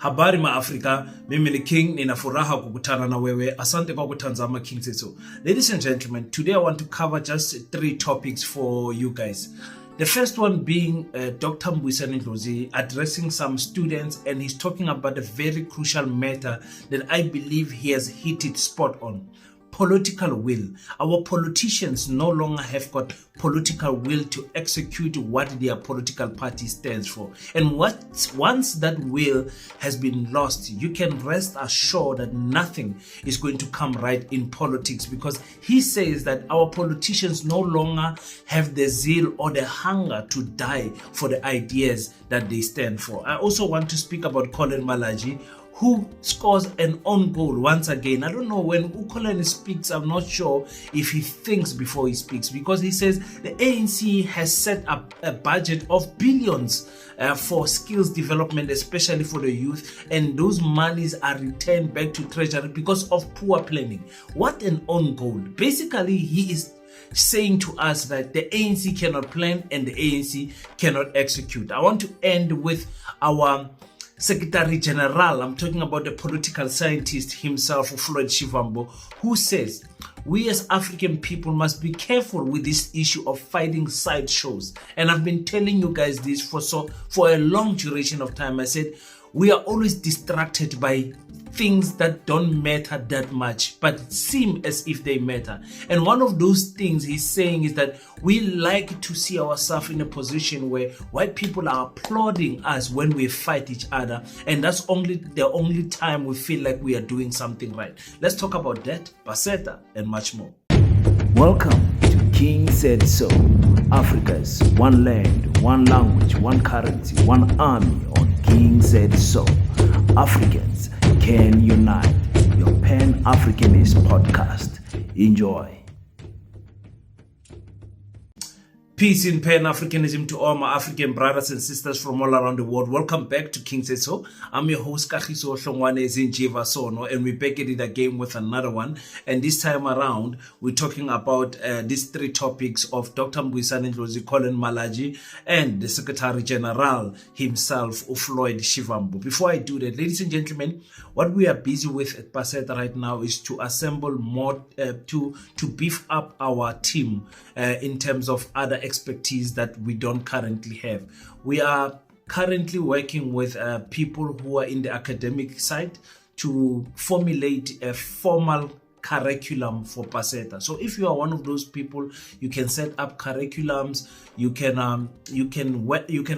Habari ma Africa, mimi ni King, nina furaha kukutana na wewe. Asante kwa kutazama King Said So. Ladies and gentlemen, today I want to cover just 3 topics for you guys. The first one being Dr. Mbuyiseni Ndlozi addressing some students, and he's talking about a very crucial matter that I believe he has hit it spot on. Political will. Our politicians no longer have got political will to execute what their political party stands for. And once that will has been lost, you can rest assured that nothing is going to come right in politics, because he says that our politicians no longer have the zeal or the hunger to die for the ideas that they stand for. I also want to speak about Collen Malatjie, who scores an own goal once again. I don't know, when Collen speaks, I'm not sure if he thinks before he speaks, because he says the ANC has set up a budget of billions for skills development, especially for the youth, and those monies are returned back to treasury because of poor planning. What an own goal. Basically, he is saying to us that the ANC cannot plan and the ANC cannot execute. I want to end with our Secretary General. I'm talking about the political scientist himself, Floyd Shivambu, who says we as African people must be careful with this issue of fighting sideshows. And I've been telling you guys this for a long duration of time. I said we are always distracted by things that don't matter that much but seem as if they matter. And one of those things he's saying is that we like to see ourselves in a position where white people are applauding us when we fight each other, and that's the only time we feel like we are doing something right. Let's talk about that, Pasetta, and much more. Welcome to King Said So, Africa's one land, one language, one currency, one army on King Said So. Africans can unite. Your Pan-Africanist podcast. Enjoy. Peace in Pan-Africanism to all my African brothers and sisters from all around the world. Welcome back to King Said So. I'm your host, Kagiso Hlongwane Zinjiva Sono, and we're back at it again with another one. And this time around, we're talking about these 3 topics of Dr. Mbuyiseni Ndlozi, Collen Malatjie, and the Secretary General himself, Floyd Shivambu. Before I do that, ladies and gentlemen, what we are busy with at Pasetta right now is to assemble more, to beef up our team in terms of other expertise that we don't currently have. We are currently working with people who are in the academic side to formulate a formal curriculum for Pasetta. So if you are one of those people, you can set up curriculums. You can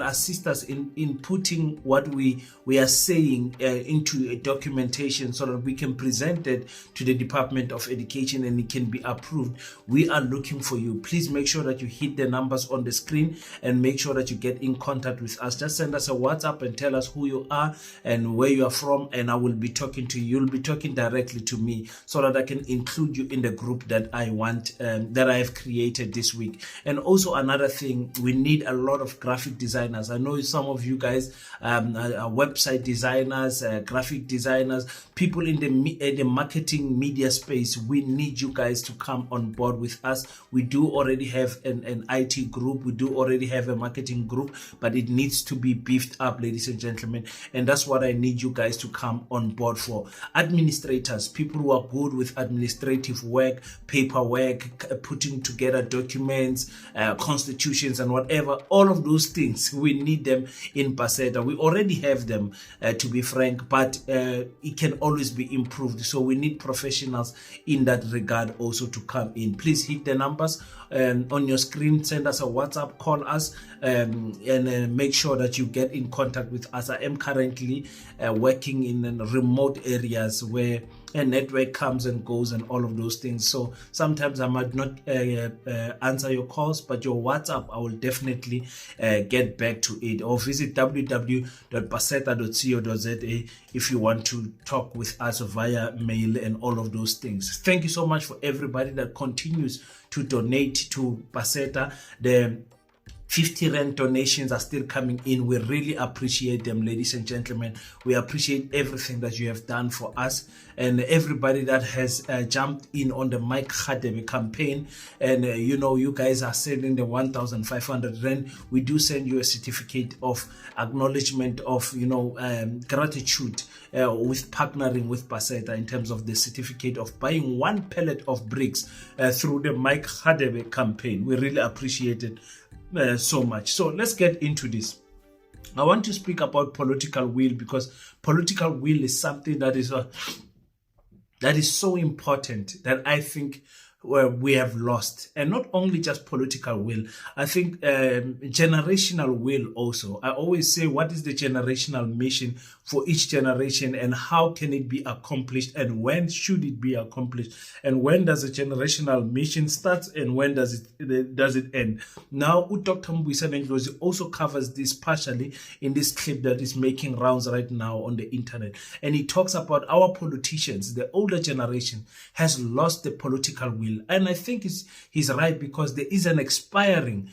assist us in putting what we are saying into a documentation so that we can present it to the Department of Education and it can be approved. We are looking for you. Please make sure that you hit the numbers on the screen and make sure that you get in contact with us. Just send us a WhatsApp and tell us who you are and where you are from, and I will be talking to you. You'll be talking directly to me so that I can include you in the group that I want, that I have created this week. And also another thing, we need a lot of graphic designers. I know some of you guys are website designers, graphic designers, people in the marketing media space. We need you guys to come on board with us. We do already have an IT group. We do already have a marketing group, but it needs to be beefed up, ladies and gentlemen. And that's what I need you guys to come on board for. Administrators, people who are good with administrative work, paperwork, putting together documents, constitutions and whatever, all of those things, we need them in Pasetta. We already have them, to be frank, but it can always be improved. So we need professionals in that regard also to come in. Please hit the numbers on your screen, send us a WhatsApp, call us, and make sure that you get in contact with us. I am currently working in remote areas where a network comes and goes and all of those things. So sometimes I might not answer your calls, but your WhatsApp, I will definitely get back to it. Or visit www.pasetta.co.za if you want to talk with us via mail and all of those things. Thank you so much for everybody that continues to donate to Pasetta. The 50 Rand donations are still coming in. We really appreciate them, ladies and gentlemen. We appreciate everything that you have done for us, and everybody that has jumped in on the Mike Khadebe campaign. And you guys are sending the 1,500 Rand. We do send you a certificate of acknowledgement of gratitude with partnering with Pasetta in terms of the certificate of buying 1 pallet of bricks through the Mike Khadebe campaign. We really appreciate it so much. So let's get into this. I want to speak about political will, because political will is something that is so important that I think we have lost. And not only just political will, I think generational will also. I always say, what is the generational mission for each generation, and how can it be accomplished, and when should it be accomplished, and when does a generational mission start, and when does it end? Now, Dr. Mbuyiseni Ndlozi also covers this partially in this clip that is making rounds right now on the internet, and he talks about our politicians. The older generation has lost the political will, and I think he's right, because there is an expiring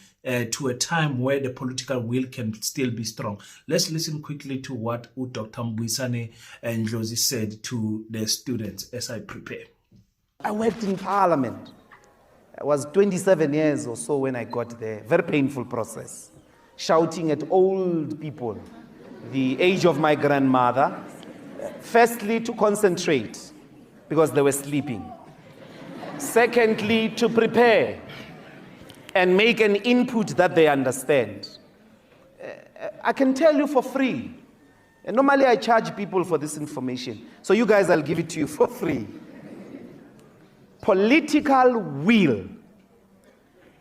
to a time where the political will can still be strong. Let's listen quickly to what Dr. Mbuyiseni Ndlozi said to the students as I prepare. I worked in Parliament. I was 27 years or so when I got there. Very painful process. Shouting at old people, the age of my grandmother. Firstly, to concentrate, because they were sleeping. Secondly, to prepare and make an input that they understand. I can tell you for free. And normally I charge people for this information. So you guys, I'll give it to you for free. Political will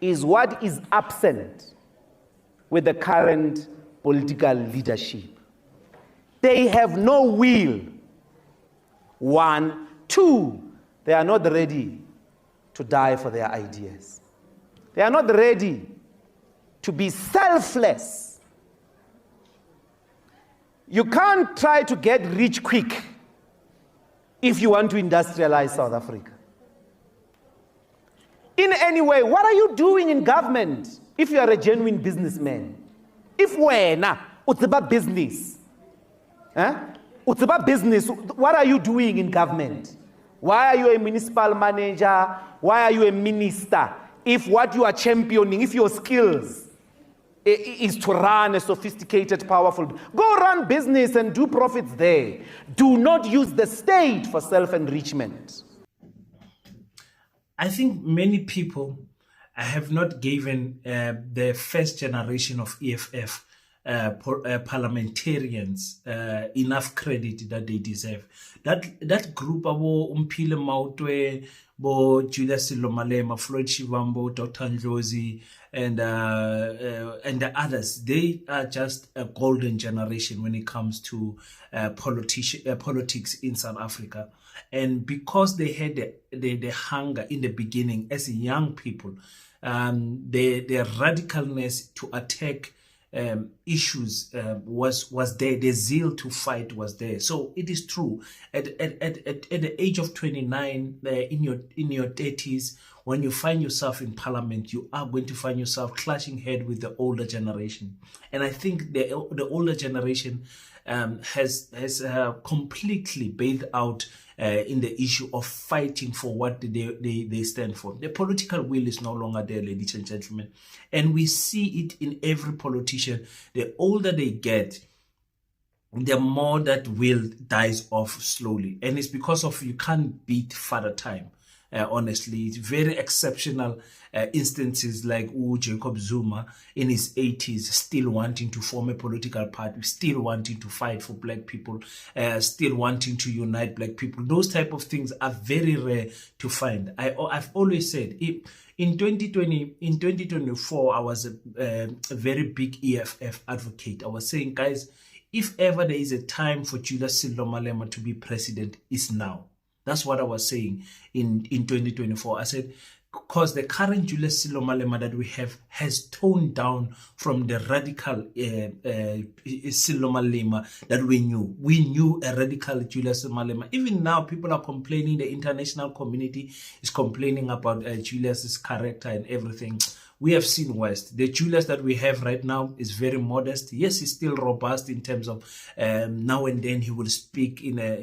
is what is absent with the current political leadership. They have no will. 1. 2, they are not ready to die for their ideas. They are not ready to be selfless. You can't try to get rich quick if you want to industrialize South Africa. In any way, what are you doing in government if you are a genuine businessman? If it's about business, it's about business, what are you doing in government? Why are you a municipal manager? Why are you a minister? If what you are championing, if your skills is to run a sophisticated, powerful, go run business and do profits there. Do not use the state for self-enrichment. I think many people have not given the first generation of EFF parliamentarians enough credit that they deserve. That group, abo Mpile Mautwe, bo Julius Silomalema, Floyd Shivambu, Dr. Ndlozi, and the others, they are just a golden generation when it comes to politics in South Africa. And because they had the hunger in the beginning as young people, the radicalness to attack issues was there. The zeal to fight was there. So it is true. At the age of 29, in your 30s, when you find yourself in parliament, you are going to find yourself clashing head with the older generation. And I think the older generation has completely bailed out in the issue of fighting for what they stand for. The political will is no longer there, ladies and gentlemen. And we see it in every politician. The older they get, the more that will dies off slowly. And it's because of you can't beat Father Time. Honestly, it's very exceptional instances like Jacob Zuma in his 80s, still wanting to form a political party, still wanting to fight for black people, still wanting to unite black people. Those type of things are very rare to find. I've always said, in 2024, I was a very big EFF advocate. I was saying, guys, if ever there is a time for Julius Malema to be president, it's now. That's what I was saying in 2024. I said, because the current Julius Malema that we have has toned down from the radical Malema that we knew. We knew a radical Julius Malema. Even now, people are complaining, the international community is complaining about Julius's character and everything. we have seen worse. The Julius that we have right now is very modest. Yes, he's still robust in terms of now and then he will speak in a,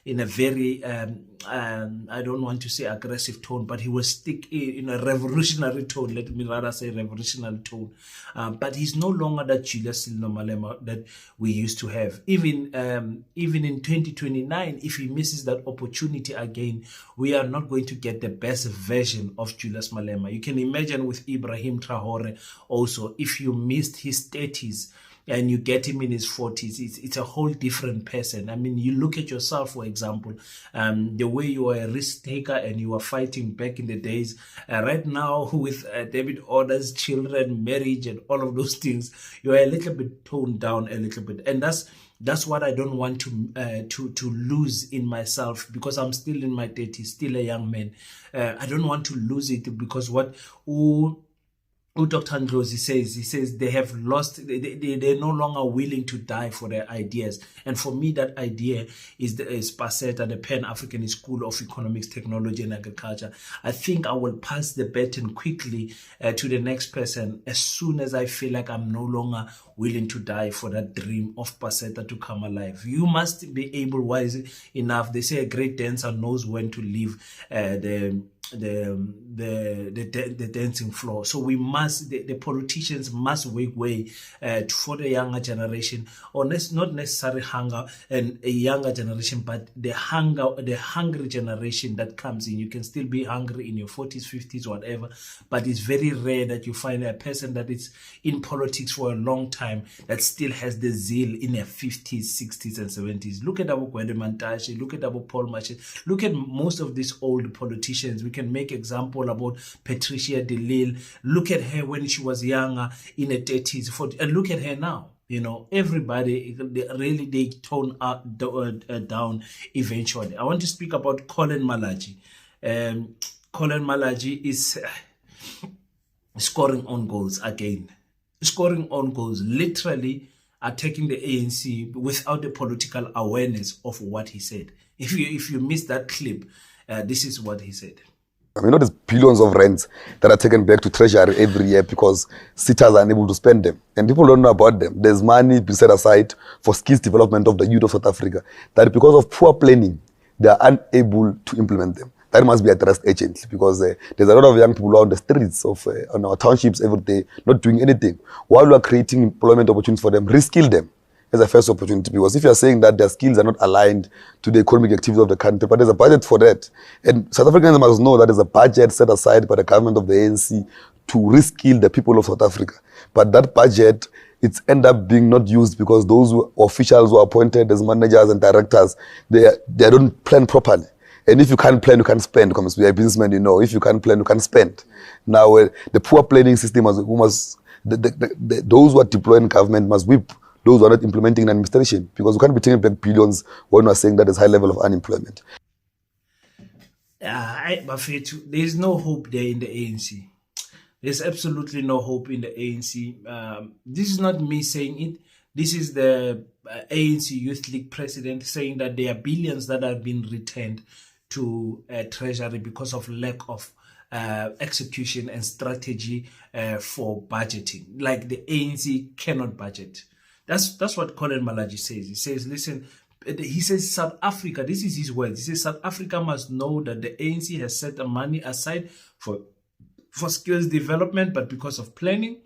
in a very, I don't want to say aggressive tone, but he will stick in a revolutionary tone. Let me rather say revolutionary tone. But he's no longer that Julius Malema that we used to have. Even in 2029, if he misses that opportunity again, we are not going to get the best version of Julius Malema. You can imagine with Ibrahim Traore also, if you missed his 30s and you get him in his 40s, it's a whole different person. I mean, you look at yourself, for example, the way you were a risk taker and you were fighting back in the days. Right now, with David Orders, children, marriage, and all of those things, you're a little bit toned down a little bit. And that's what I don't want to lose in myself, because I'm still in my 30s, still a young man. I don't want to lose it, because what Dr. Ndlozi says, he says they have lost, they're no longer willing to die for their ideas. And for me, that idea is Pasetta, the Pan-African School of Economics, Technology and Agriculture. I think I will pass the baton quickly to the next person as soon as I feel like I'm no longer willing to die for that dream of Pasetta to come alive. You must be able, wise enough. They say a great dancer knows when to leave the dancing floor. So we must, the politicians must make way for the younger generation, or not necessarily hunger and a younger generation, but the hungry generation that comes in. You can still be hungry in your 40s, 50s, whatever, but it's very rare that you find a person that is in politics for a long time that still has the zeal in their 50s, 60s, and 70s. Look at Abu Gwede Mantashe, look at Abu Paul Mache, look at most of these old politicians. We can make example about Patricia de Lille. Look at her when she was younger, in her 30s, 40s, and look at her now. Everybody, they tone down eventually. I want to speak about Collen Malatjie. Collen Malatjie is scoring on goals again. Scoring on goals, literally attacking the ANC without the political awareness of what he said. If you missed that clip, this is what he said. I mean, there's billions of rents that are taken back to treasury every year because sitters are unable to spend them. And people don't know about them. There's money set aside for skills development of the youth of South Africa that because of poor planning, they are unable to implement them. That must be addressed urgently, because there's a lot of young people on the streets of on our townships every day not doing anything. While we are creating employment opportunities for them, reskill them as a first opportunity, because if you are saying that their skills are not aligned to the economic activities of the country, but there's a budget for that. And South Africans must know that there's a budget set aside by the government of the ANC to reskill the people of South Africa. But that budget, it's end up being not used because those officials who are appointed as managers and directors, they don't plan properly. And if you can't plan, you can't spend. Because we are businessmen, if you can't plan, you can't spend. Now, the poor planning system, those who are deploying government must whip those who are not implementing in administration, because we can't be taking back billions when we are saying that there's high level of unemployment. There's no hope there in the ANC. There's absolutely no hope in the ANC. This is not me saying it. This is the ANC Youth League president saying that there are billions that have been returned to Treasury because of lack of execution and strategy for budgeting. Like the ANC cannot budget. That's what Collen Malatjie says. He says, listen, he says South Africa, this is his words. He says South Africa must know that the ANC has set the money aside for skills development, but because of planning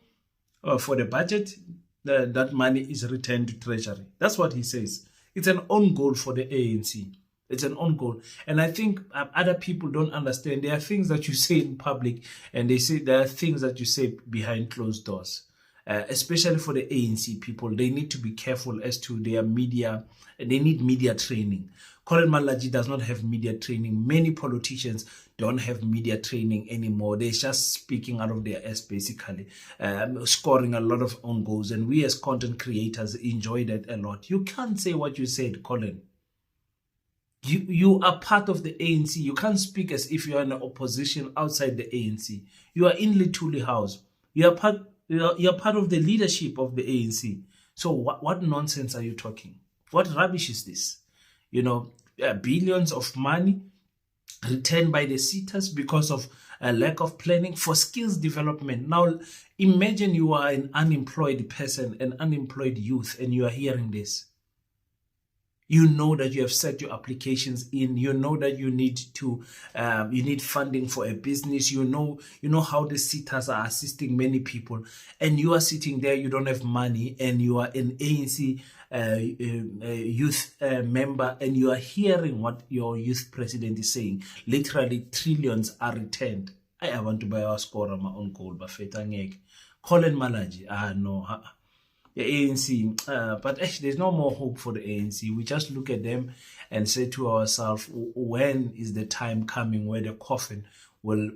for the budget, that money is returned to Treasury. That's what he says. It's an own goal for the ANC. It's an own goal. And I think other people don't understand. There are things that you say in public, and they say there are things that you say behind closed doors. Especially for the ANC people, they need to be careful as to their media. They need media training. Collen Malatjie does not have media training. Many politicians don't have media training anymore. They're just speaking out of their ass, basically, scoring a lot of own goals. And we as content creators enjoy that a lot. You can't say what you said, Collen. You are part of the ANC. You can't speak as if you are in the opposition outside the ANC. You are in Lituli House. You're part of the leadership of the ANC. So what nonsense are you talking? What rubbish is this? Billions of money returned by the sitters because of a lack of planning for skills development. Now, imagine you are an unemployed person, an unemployed youth, and you are hearing this. You know that you have set your applications in. You know that you need funding for a business. You know how the SETAs are assisting many people, and you are sitting there. You don't have money, and you are an ANC youth member, and you are hearing what your youth president is saying. Literally, trillions are returned. I want to buy a score on my own goal, but Collen Malatjie, no. The ANC, but actually there's no more hope for the ANC. We just look at them and say to ourselves, when is the time coming where the coffin will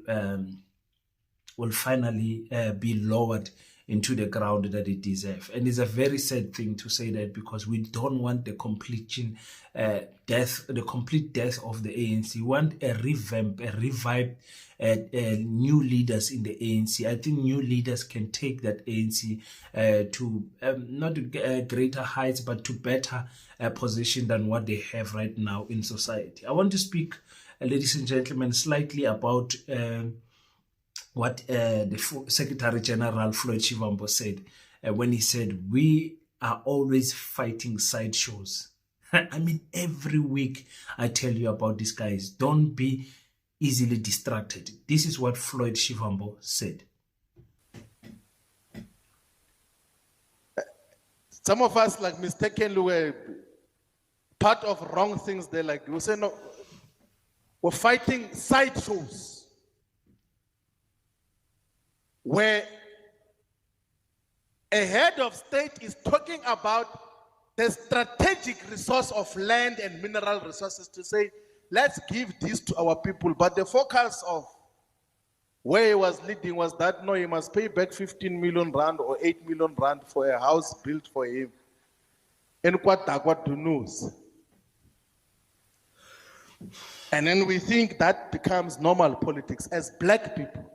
finally be lowered into the ground that it deserves? And it's a very sad thing to say that, because we don't want the complete death of the ANC. We want a revamp, a revived new leaders in the ANC. I think new leaders can take that ANC to not to greater heights, but to better position than what they have right now in society. I want to speak, ladies and gentlemen, slightly about what the Secretary General Floyd Shivambu said when he said, we are always fighting sideshows. I mean, every week I tell you about these guys. Don't be easily distracted. This is what Floyd Shivambu said. Some of us, like, mistakenly were part of wrong things there. Like, we say, no, we're fighting sideshows, where a head of state is talking about the strategic resource of land and mineral resources to say, let's give this to our people. But the focus of where he was leading was that, no, he must pay back 15 million rand or 8 million rand for a house built for him in Kwatakwa to news. And then we think that becomes normal politics as black people.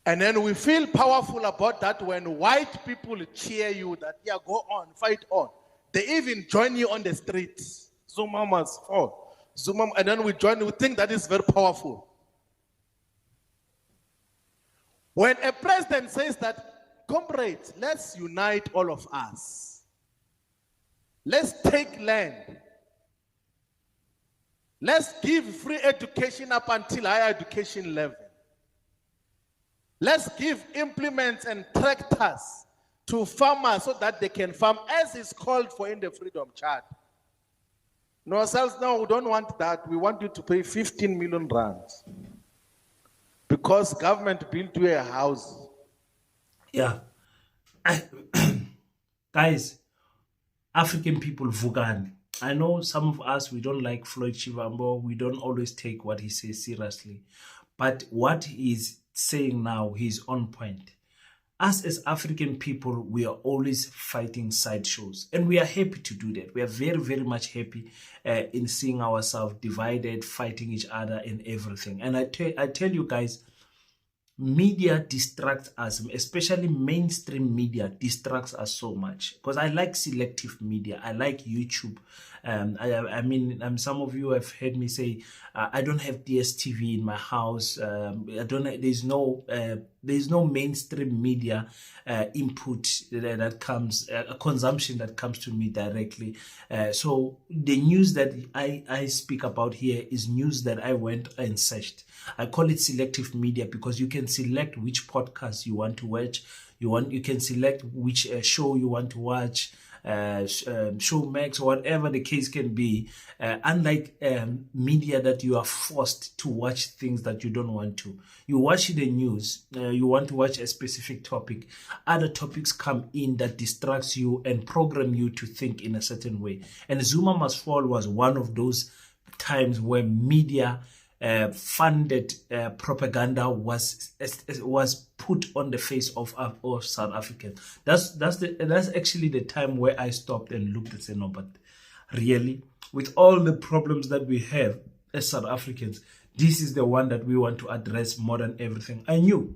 And then we feel powerful about that when white people cheer you that, yeah, go on, fight on. They even join you on the streets. Zuma must fall. Zuma, and then we join, we think that is very powerful. When a president says that, comrades, let's unite all of us. Let's take land. Let's give free education up until higher education level. Let's give implements and tractors to farmers so that they can farm as is called for in the Freedom Charter. No, ourselves, no, we don't want that. We want you to pay 15 million rands because government built you a house. Yeah. Guys, African people, Vugan. I know some of us, we don't like Floyd Shivambu. We don't always take what he says seriously. But what he's saying now, he's on point. Us as African people, we are always fighting sideshows. And we are happy to do that. We are very, very much happy in seeing ourselves divided, fighting each other and everything. And I tell you guys, media distracts us, especially mainstream media distracts us so much. Because I like selective media. I like YouTube. I mean, some of you have heard me say, I don't have DSTV in my house. There's no mainstream media input that comes, consumption that comes to me directly. So the news that I speak about here is news that I went and searched. I call it selective media because you can select which podcast you want to watch. You can select which show you want to watch. Showmax, whatever the case can be, unlike media that you are forced to watch things that you don't want to. You watch the news, you want to watch a specific topic, other topics come in that distracts you and program you to think in a certain way. And Zuma Must Fall was one of those times where media funded propaganda was put on the face of South Africans. That's actually the time where I stopped and looked and said, no, but really, with all the problems that we have as South Africans, this is the one that we want to address more than everything. I knew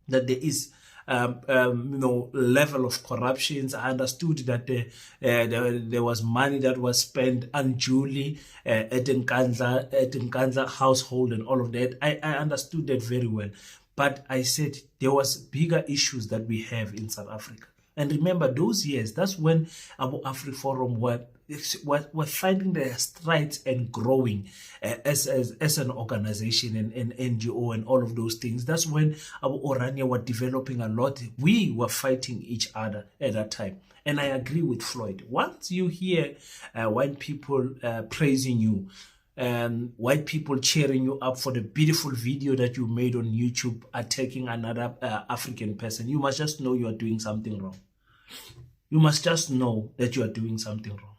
that there is level of corruptions. I understood that there was money that was spent unduly at Nkandla household and all of that. I understood that very well. But I said there was bigger issues that we have in South Africa. And remember, those years, that's when Abu Afri Forum were finding their strides and growing as an organization and NGO and all of those things. That's when Abu Orania were developing a lot. We were fighting each other at that time. And I agree with Floyd. Once you hear white people praising you, white people cheering you up for the beautiful video that you made on YouTube attacking another African person, you must just know you are doing something wrong. You must just know that you are doing something wrong.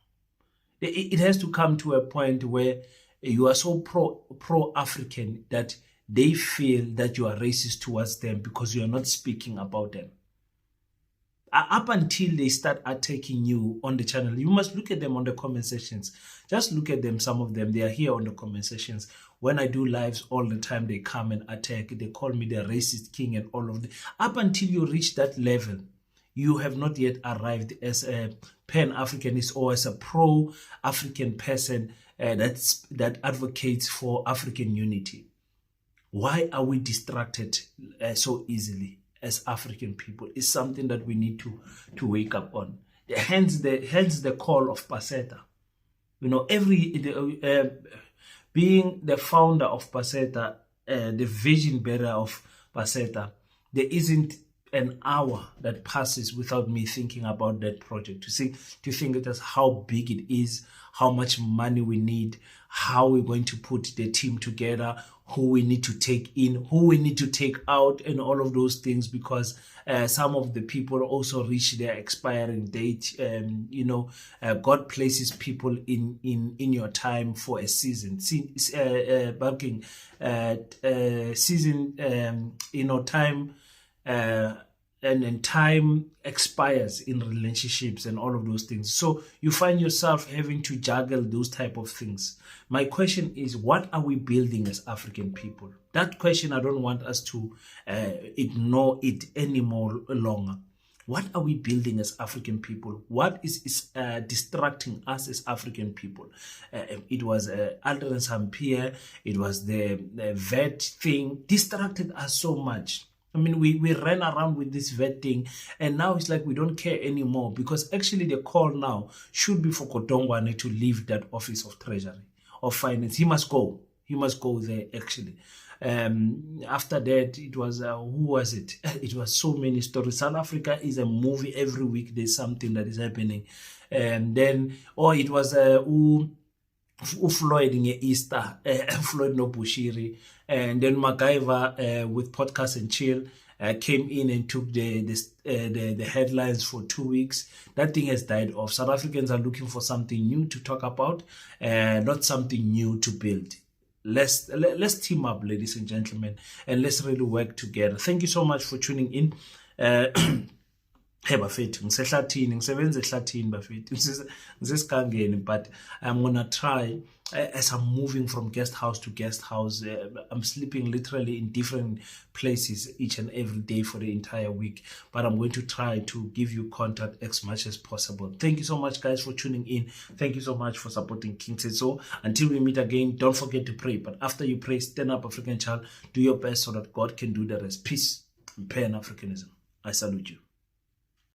It has to come to a point where you are so pro-African that they feel that you are racist towards them because you are not speaking about them. Up until they start attacking you on the channel, you must look at them on the comment sections. Just look at them, some of them, they are here on the comment sections. When I do lives all the time, they come and attack. They call me the racist king and all of that. Up until you reach that level, you have not yet arrived as a Pan-Africanist or as a pro-African person that advocates for African unity. Why are we distracted so easily as African people? Is something that we need to wake up on. Hence the call of Pasetta. Being the founder of Pasetta, the vision bearer of Pasetta, there isn't an hour that passes without me thinking about that project, to think it as how big it is, how much money we need, how we're going to put the team together, who we need to take in, who we need to take out, and all of those things, because some of the people also reach their expiring date. God places people in your time for a season. Time. And time expires in relationships and all of those things. So you find yourself having to juggle those type of things. My question is, what are we building as African people? That question, I don't want us to ignore it anymore longer. What are we building as African people? What is distracting us as African people? It was Aldrin Sampier, it was the vet thing, distracted us so much. I mean, we ran around with this vet thing, and now it's like we don't care anymore, because actually the call now should be for Kodongwane to leave that office of treasury or finance. He must go. He must go there, actually. After that, it was, who was it? It was so many stories. South Africa is a movie. Every week there's something that is happening. And then, it was, Floyd in Easter, Floyd no Bushiri, and then MacGyver with Podcast and Chill came in and took the headlines for 2 weeks. That thing has died off. South Africans are looking for something new to talk about, not something new to build. Let's team up, ladies and gentlemen, and let's really work together. Thank you so much for tuning in. Hey bafethu, ngisehlathini, ngisebenza ehlathini bafethu, ngisesikangeni, but I'm gonna try, as I'm moving from guest house to guest house, I'm sleeping literally in different places each and every day for the entire week, but I'm going to try to give you contact as much as possible. Thank you so much, guys, for tuning in. Thank you so much for supporting King Said So. Until we meet again, don't forget to pray, but after you pray, stand up, African child, do your best so that God can do the rest. Peace and Pan-Africanism. I salute you.